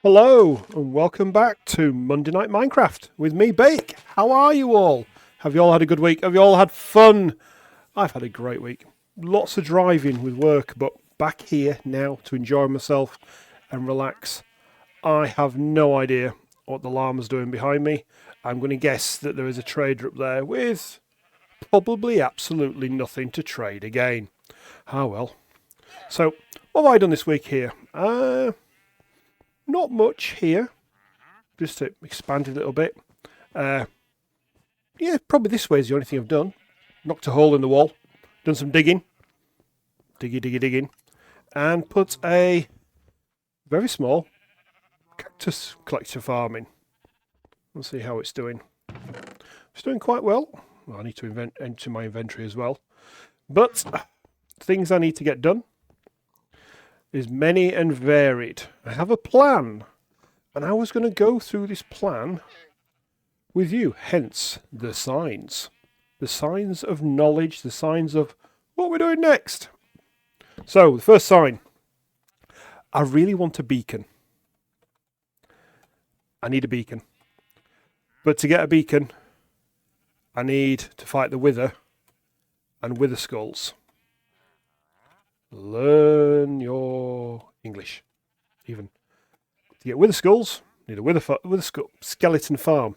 Hello and welcome back to Monday Night Minecraft with me, Bake. How are you all? Have you all had a good week? Have you all had fun? I've had a great week. Lots of driving with work, but back here now to enjoy myself and relax. I have no idea what the llama's doing behind me. I'm going to guess that there is a trader up there with probably absolutely nothing to trade again. Ah well. So, what have I done this week here? Not much here. Just to expand a little bit. Yeah, probably this way is the only thing I've done. Knocked a hole in the wall. Done some digging. Digging. And put a very small cactus collector farm in. Let's see how it's doing. It's doing quite well. I need to enter my inventory as well. But things I need to get done is many and varied. I have a plan, and I was going to go through this plan with you, hence the signs. The signs of knowledge, the signs of what we're doing next. So, the first sign. I really want a beacon. I need a beacon. But to get a beacon, I need to fight the Wither and Wither Skulls. Learn your English. Even to get Wither Skulls, need a skeleton farm.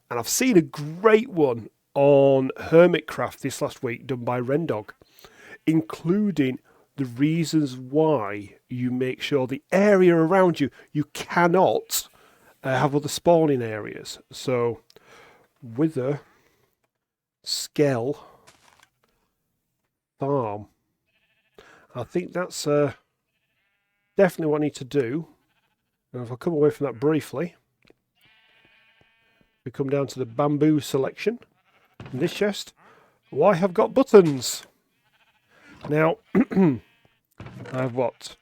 And I've seen a great one on Hermitcraft this last week done by Rendog, including the reasons why you make sure the area around you cannot have other spawning areas. So, Wither Skell Farm. I think that's definitely what I need to do. And if I come away from that briefly, we come down to the bamboo selection in this chest. Why have got buttons? Now, I have what?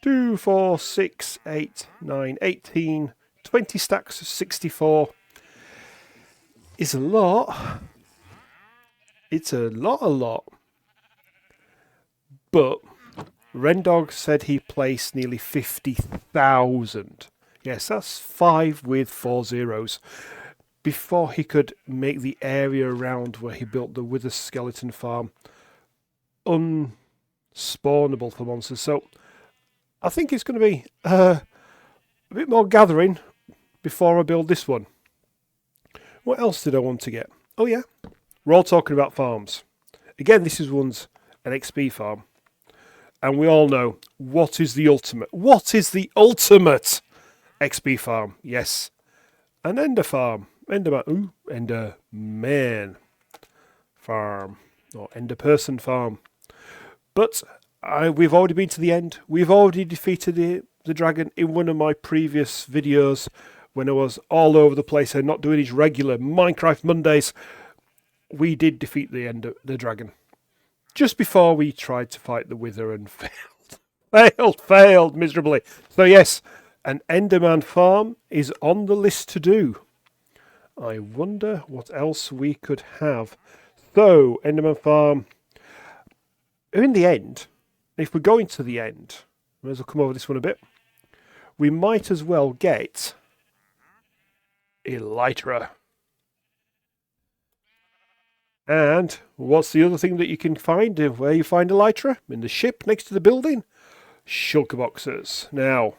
2, 4, 6, 8, 9, 18, 20 stacks of 64. It's a lot. It's a lot. But Rendog said he placed nearly 50,000. Yes, that's 5 with 4 zeros. Before he could make the area around where he built the Wither Skeleton Farm unspawnable for monsters. So I think it's going to be a bit more gathering before I build this one. What else did I want to get? Oh yeah, we're all talking about farms. Again, this is one's an XP farm. And we all know, what is the ultimate? What is the ultimate XP farm? Yes, an Ender farm. Enderman farm. Or Ender person farm. But we've already been to the end. We've already defeated the dragon in one of my previous videos when I was all over the place and not doing his regular Minecraft Mondays. We did defeat the dragon. Just before we tried to fight the Wither and failed miserably. So yes, an Enderman farm is on the list to do. I wonder what else we could have. So, Enderman farm. In the end, if we're going to the end, I might as well come over this one a bit. We might as well get Elytra. And what's the other thing that you can find where you find Elytra? In the ship next to the building? Shulker boxes. Now,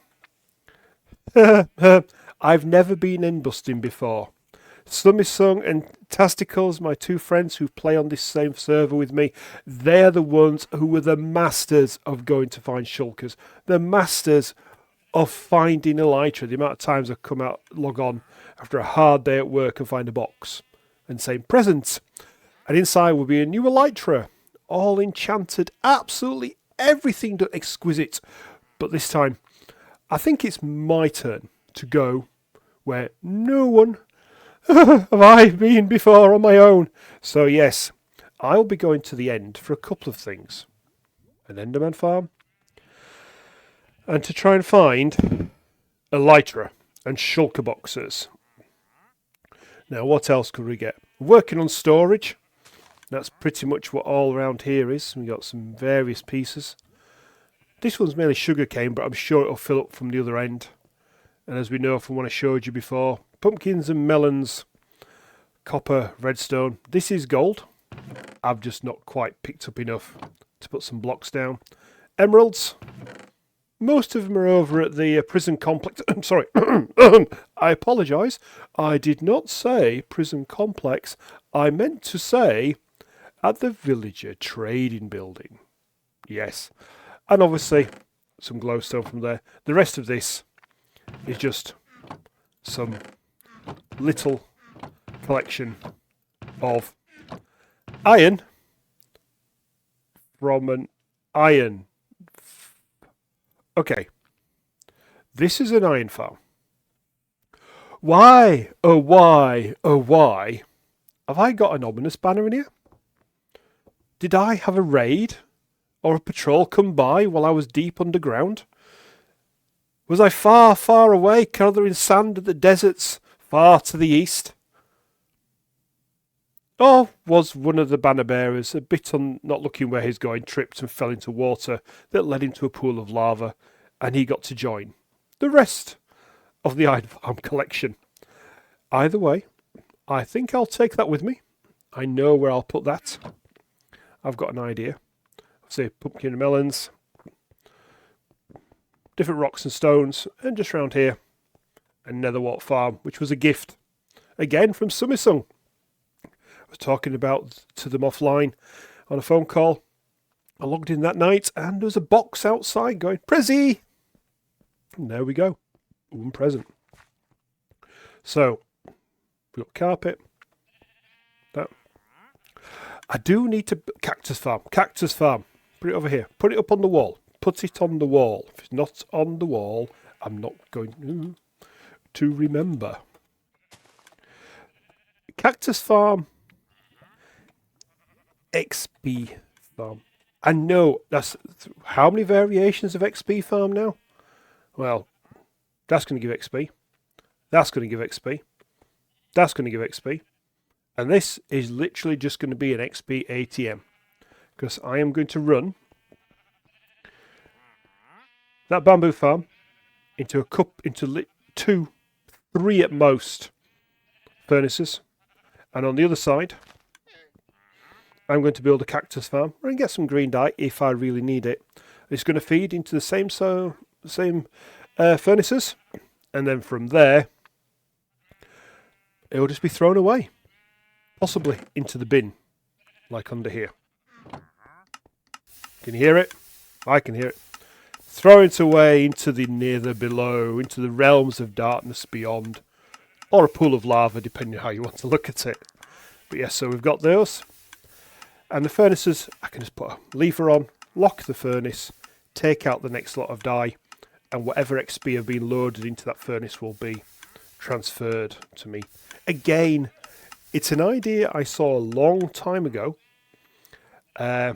I've never been in busting before. Slumisung and Tasticles, my two friends who play on this same server with me, they're the ones who were the masters of going to find shulkers. The masters of finding Elytra. The amount of times I've come out, log on after a hard day at work and find a box and say presents. And inside will be a new Elytra, all enchanted, absolutely everything done exquisite. But this time, I think it's my turn to go where no one have I been before on my own. So yes, I'll be going to the end for a couple of things. An Enderman farm, and to try and find Elytra and shulker boxes. Now, what else could we get? Working on storage. That's pretty much what all around here is. We've got some various pieces. This one's mainly sugarcane, but I'm sure it'll fill up from the other end. And as we know from what I showed you before, pumpkins and melons, copper, redstone. This is gold. I've just not quite picked up enough to put some blocks down. Emeralds. Most of them are over at the prison complex. I'm sorry. I apologise. I did not say prison complex. I meant to say at the villager trading building. Yes. And obviously some glowstone from there. The rest of this is just some little collection of iron from an iron. Okay. This is an iron farm. Why, oh why, oh why, have I got an ominous banner in here? Did I have a raid or a patrol come by while I was deep underground? Was I far, far away, gathering sand at the deserts far to the east? Or was one of the banner bearers, a bit on not looking where he's going, tripped and fell into water that led him to a pool of lava, and he got to join the rest of the Iron Farm collection? Either way, I think I'll take that with me. I know where I'll put that. I've got an idea. Say pumpkin and melons, different rocks and stones, and just round here, a Netherwart farm, which was a gift, again from Sumisung. I was talking about to them offline on a phone call. I logged in that night, and there was a box outside going, Prezi! And there we go. One present. So, we've got carpet. That. I do need to... Cactus farm. Cactus farm. Put it over here. Put it up on the wall. Put it on the wall. If it's not on the wall, I'm not going to remember. Cactus farm. XP farm. I know that's... How many variations of XP farm now? Well, that's going to give XP. That's going to give XP. That's going to give XP. And this is literally just going to be an XP ATM. Because I am going to run that bamboo farm into a cup, into 2, 3 at most furnaces. And on the other side, I'm going to build a cactus farm and get some green dye if I really need it. It's going to feed into the same furnaces, and then from there it will just be thrown away, possibly into the bin, like under here. Can you hear it? I can hear it. Throw it away into the nether below, into the realms of darkness beyond, or a pool of lava, depending on how you want to look at it. But yes, so we've got those. And the furnaces, I can just put a lever on, lock the furnace, take out the next lot of dye, and whatever XP have been loaded into that furnace will be transferred to me. Again, it's an idea I saw a long time ago. I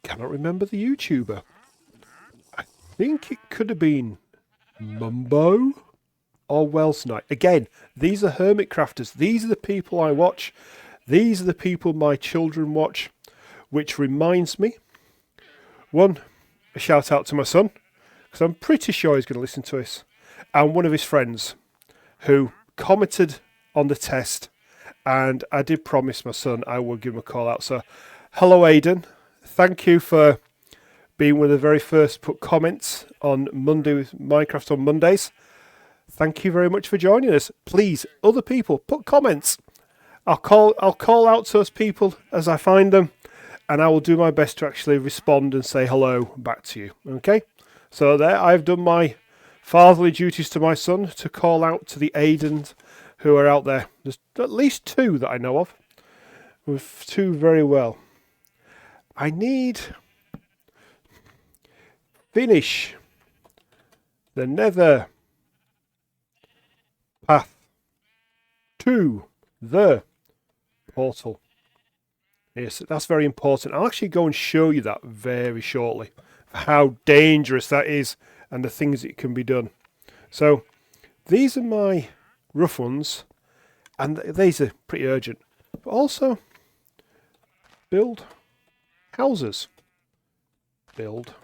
cannot remember the YouTuber. I think it could have been Mumbo or Wells Knight. Again, these are hermit crafters. These are the people I watch. These are the people my children watch, which reminds me, one, a shout out to my son, because I'm pretty sure he's going to listen to this, and one of his friends who commented on the test, and I did promise my son I would give him a call out. So, hello Aidan, thank you for being one of the very first put comments on Monday, Minecraft on Mondays. Thank you very much for joining us. Please, other people, put comments. I'll call out to those people as I find them, and I will do my best to actually respond and say hello back to you. Okay? So there, I've done my fatherly duties to my son to call out to the Aidens who are out there. There's at least 2 that I know of. With 2 very well. I need finish the nether path to the portal. Yes, that's very important. I'll actually go and show you that very shortly, how dangerous that is and the things that can be done. So these are my rough ones, and these are pretty urgent. But also build houses, build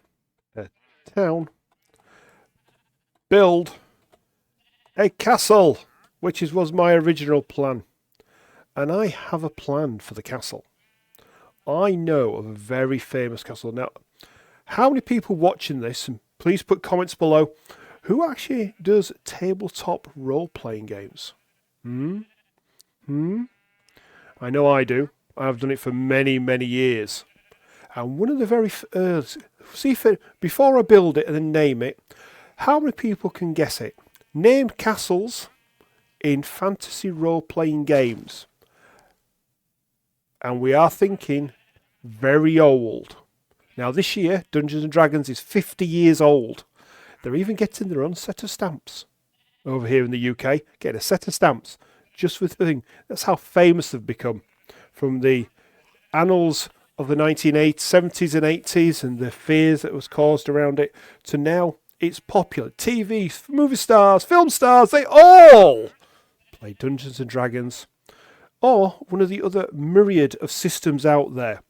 a town, build a castle, which was my original plan. And I have a plan for the castle. I know of a very famous castle. Now, how many people watching this, and please put comments below, who actually does tabletop role-playing games? I know I do. I've done it for many, many years. And one of the very... before I build it and then name it, how many people can guess it? Name castles in fantasy role-playing games. And we are thinking very old. Now this year, Dungeons & Dragons is 50 years old. They're even getting their own set of stamps. Over here in the UK, get a set of stamps. Just with the thing. That's how famous they've become. From the annals of the 1970s and 80s and the fears that was caused around it, to now it's popular. TV, movie stars, film stars, they all play Dungeons & Dragons. Or one of the other myriad of systems out there.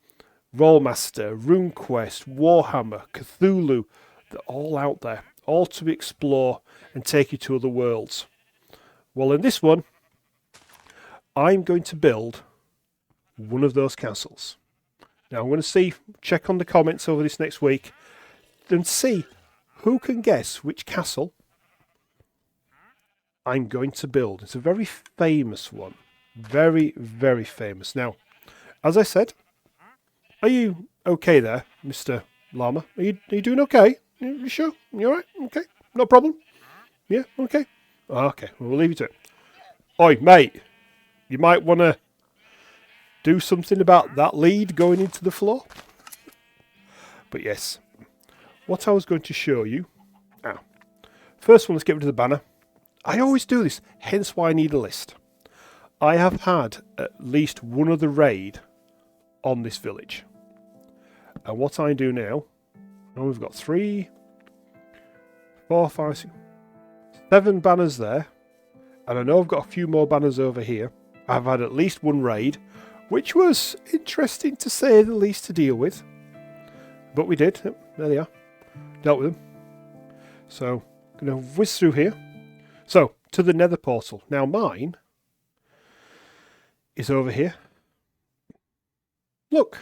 Rollmaster, RuneQuest, Warhammer, Cthulhu. They're all out there. All to explore and take you to other worlds. Well, in this one, I'm going to build one of those castles. Now, I'm going to check on the comments over this next week and see who can guess which castle I'm going to build. It's a very famous one. Very, very famous. Now, as I said, are you okay there, Mr. Llama? Are you doing okay? You sure? You alright? Okay. No problem? Yeah? Okay. Okay. Well, we'll leave you to it. Oi, mate. You might want to do something about that lead going into the floor. But yes, what I was going to show you. First one, let's get rid of the banner. I always do this, hence why I need a list. I have had at least one other raid on this village. And what I do now, we've got 3, 4, 5, 6, 7 banners there. And I know I've got a few more banners over here. I've had at least one raid, which was interesting to say the least to deal with. But we did. There they are. Dealt with them. So, I'm going to whiz through here. So, to the Nether portal. Now, mine is over here. Look.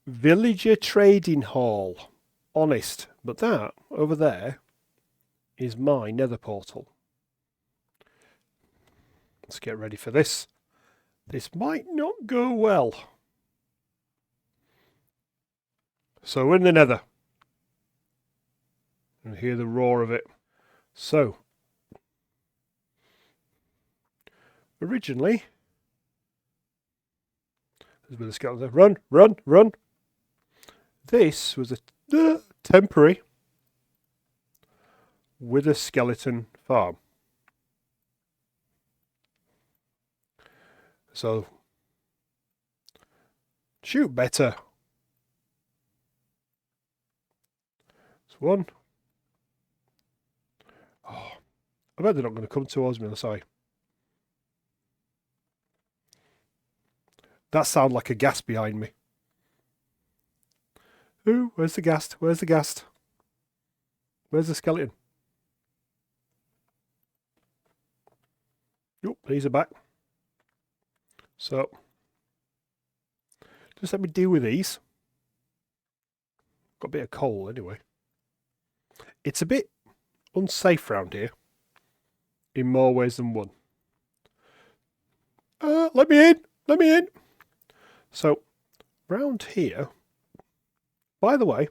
Villager Trading Hall. Honest. But that, over there, is my Nether portal. Let's get ready for this. This might not go well. So we're in the Nether. And hear the roar of it. So, originally, there's a bit of skeleton. Run, run, run. This was a temporary wither skeleton farm. So, shoot better. That's one. Oh, I bet they're not going to come towards me on the side. That sounded like a ghast behind me. Ooh, where's the ghast? Where's the ghast? Where's the skeleton? Oh, these are back. So, just let me deal with these. Got a bit of coal anyway. It's a bit unsafe round here in more ways than one. Let me in! Let me in! So, round here, by the way,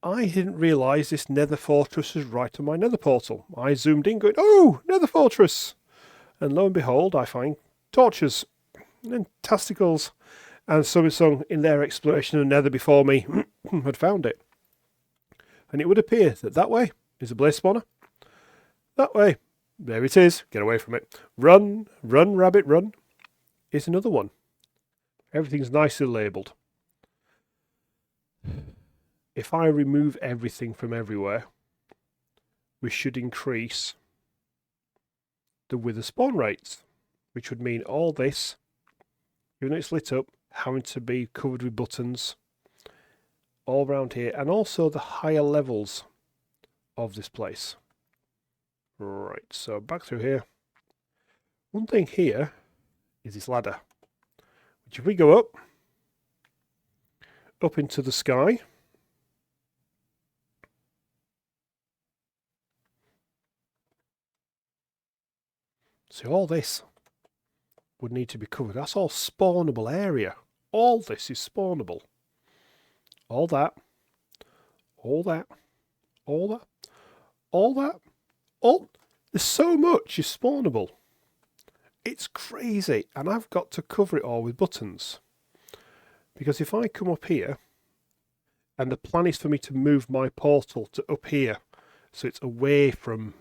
I didn't realise this Nether Fortress was right on my Nether portal. I zoomed in going, oh, Nether Fortress! And lo and behold, I find torches and testicles, and Summersong in their exploration of Nether before me had found it. And it would appear that that way is a blaze spawner. That way, there it is. Get away from it. Run, run, rabbit, run. Is another one. Everything's nicely labelled. If I remove everything from everywhere, we should increase the wither spawn rates, which would mean all this, even though it's lit up, having to be covered with buttons, all around here, and also the higher levels of this place. Right, so back through here. One thing here is this ladder, which if we go up into the sky, see, all this would need to be covered. That's all spawnable area. All this is spawnable. All that, all that, all that, all that, all. There's so much is spawnable. It's crazy, and I've got to cover it all with buttons. Because if I come up here, and the plan is for me to move my portal to up here, so it's away from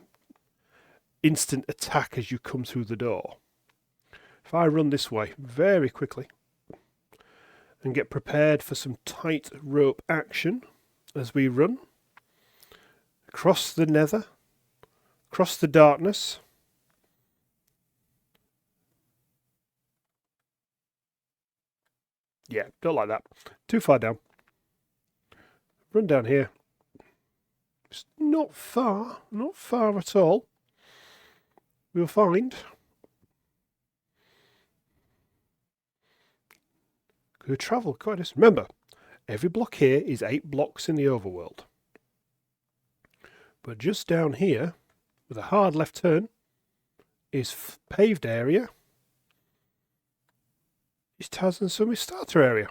instant attack as you come through the door. If I run this way very quickly and get prepared for some tight rope action as we run across the nether, across the darkness. Yeah, don't like that. Too far down. Run down here. It's not far at all. We'll find. Could travel quite a distance. Remember, every block here is 8 blocks in the overworld. But just down here, with a hard left turn, is paved area. Is Taz and Summy's starter area.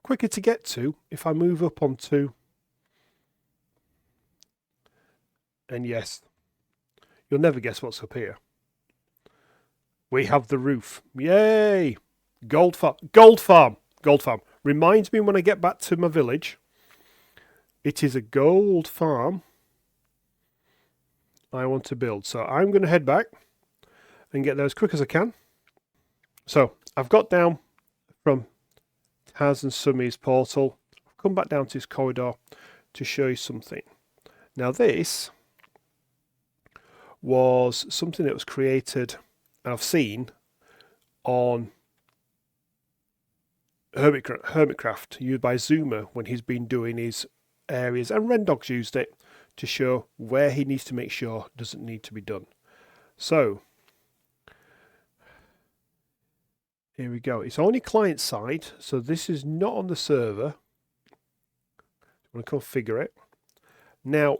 Quicker to get to if I move up onto. And yes, you'll never guess what's up here. We have the roof. Yay! Gold farm. Gold farm. Gold farm. Reminds me when I get back to my village. It is a gold farm I want to build. So I'm going to head back and get there as quick as I can. So I've got down from Taz and Summy's portal. I've come back down to this corridor to show you something. Now this was something that was created, I've seen on Hermitcraft, used by Zoomer when he's been doing his areas, and Rendog's used it to show where he needs to make sure doesn't need to be done. So here we go. It's only client side, so this is not on the server. I'm going to configure it. Now,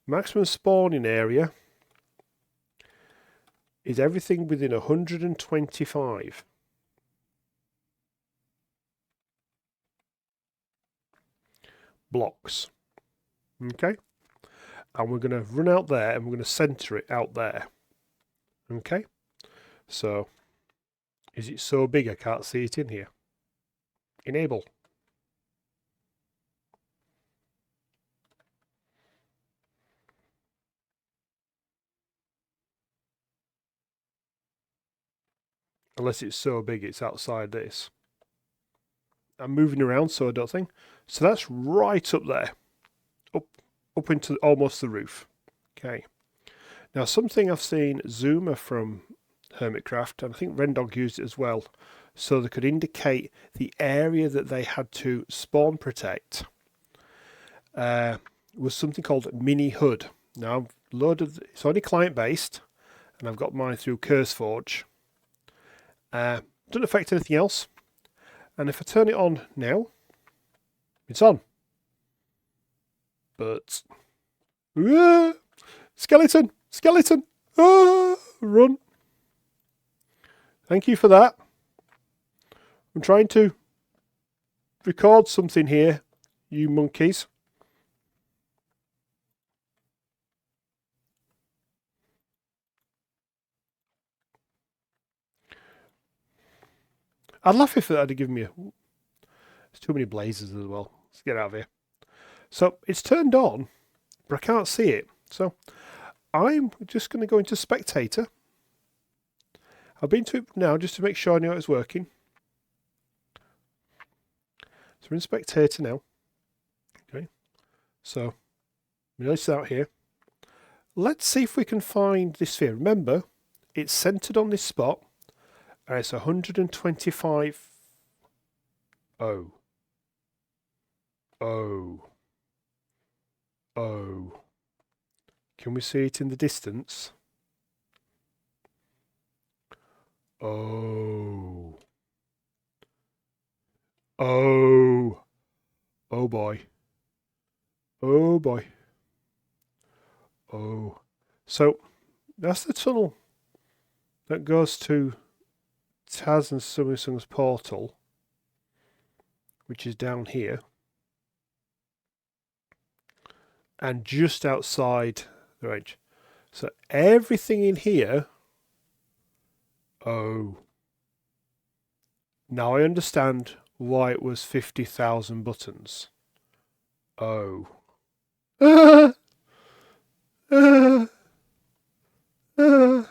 maximum spawning area is everything within 125. Blocks. Okay? And we're going to run out there and we're going to center it out there. Okay? So, is it so big I can't see it in here? Enable. Unless it's so big it's outside this. I'm moving around so I don't think. So that's right up there. Up into almost the roof. Okay. Now something I've seen Zoomer from Hermitcraft, and I think Rendog used it as well, so they could indicate the area that they had to spawn protect, was something called Mini HUD. Now I've loaded, it's only client based, and I've got mine through CurseForge. Doesn't affect anything else. And if I turn it on now, it's on. But skeleton, run. Thank you for that. I'm trying to record something here, you monkeys. I'd laugh if that had given me a... There's too many blazes as well. Let's get out of here. So it's turned on, but I can't see it. So I'm just going to go into Spectator. I've been to it now just to make sure I know it's working. So we're in Spectator now. Okay. So it's out here. Let's see if we can find this sphere. Remember, it's centered on this spot. And it's 125. Oh. Oh. Oh. Can we see it in the distance? Oh. Oh. Oh boy. Oh boy. Oh. So, that's the tunnel that goes to Taz and Sumisung's portal, which is down here. And just outside the range. So everything in here. Oh. Now I understand why it was 50,000 buttons. Oh. Ah! Ah! Ah!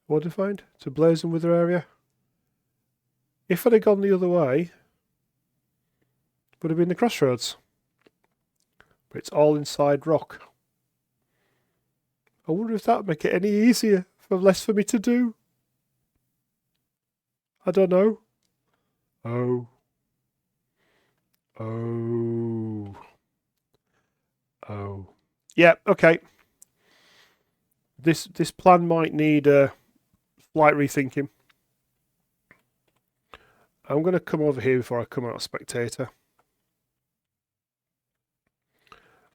What did I find? It's a blazing wither area. If I'd have gone the other way, it would have been the crossroads. But it's all inside rock. I wonder if that would make it any easier, for less for me to do. I don't know. Oh. Oh. Oh. Yeah, okay. This plan might need a slight rethinking. I'm going to come over here before I come out of spectator.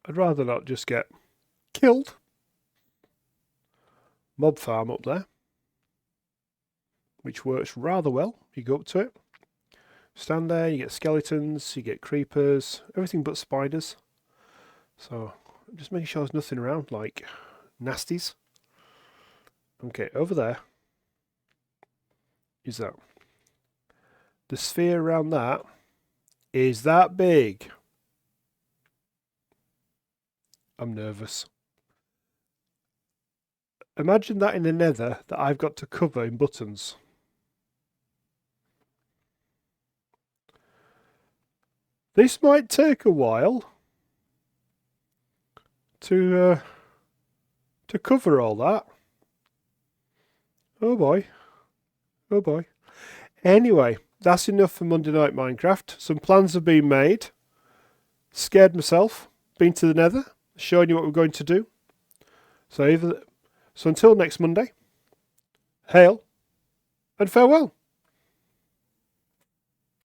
I'd rather not just get killed. Mob farm up there, which works rather well. You go up to it, stand there, you get skeletons, you get creepers, everything but spiders. So just making sure there's nothing around like nasties. Okay, over there is that. The sphere around that is that big. I'm nervous. Imagine that in the Nether that I've got to cover in buttons. This might take a while to cover all that. Oh boy. Oh boy. Anyway, that's enough for Monday Night Minecraft. Some plans have been made. Scared myself. Been to the Nether. Showing you what we're going to do. So until next Monday, hail and farewell.